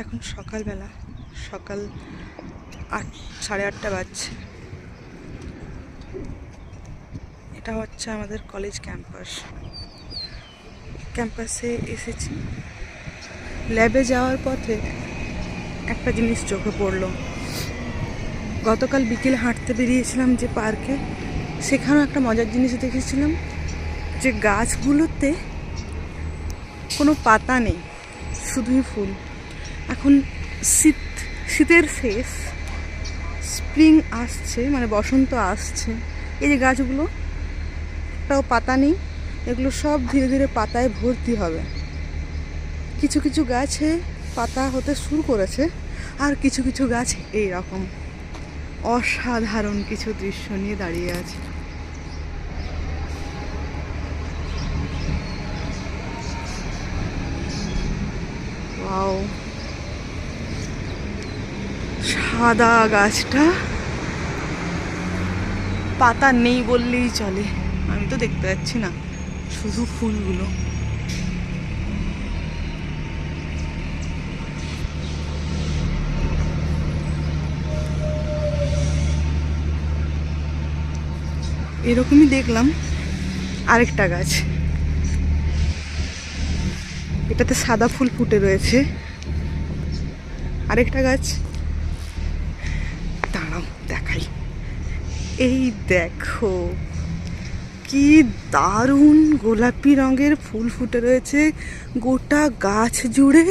এখন সকালবেলা, সকাল 8:30 বাজছে। এটা হচ্ছে আমাদের কলেজ ক্যাম্পাসে এসেছি। ল্যাবে যাওয়ার পথে একটা জিনিস চোখে পড়লো। গতকাল বিকেলে হাঁটতে বেরিয়েছিলাম যে পার্কে, সেখানেও একটা মজার জিনিস দেখেছিলাম, যে গাছগুলোতে কোনো পাতা নেই, শুধুই ফুল। এখন শীতের শেষ, স্প্রিং আসছে, মানে বসন্ত আসছে। এই যে গাছগুলো, একটাও পাতা নেই, এগুলো সব ধীরে ধীরে পাতায় ভর্তি হবে। কিছু কিছু গাছে পাতা হতে শুরু করেছে, আর কিছু কিছু গাছ এই রকম অসাধারণ কিছু দৃশ্য নিয়ে দাঁড়িয়ে আছে। ওয়াও, সাদা গাছটা, পাতা নেই বললেই চলে। আমি তো দেখতে পাচ্ছি না, শুধু ফুলগুলো। এরকমই দেখলাম আরেকটা গাছ, এটাতে সাদা ফুল ফুটে রয়েছে। আরেকটা গাছ, দাঁড়াও দেখাই। এই দেখো, কি দারুণ গোলাপি রঙের ফুল ফুটে রয়েছে গোটা গাছ জুড়ে,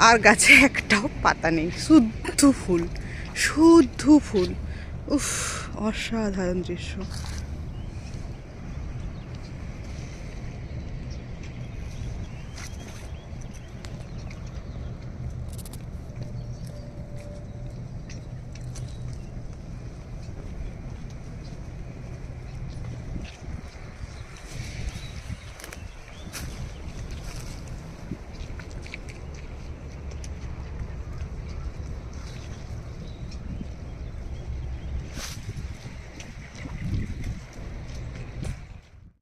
আর গাছে একটাও পাতা নেই, শুদ্ধ ফুল, শুদ্ধ ফুল। উফ, অসাধারণ দৃশ্য।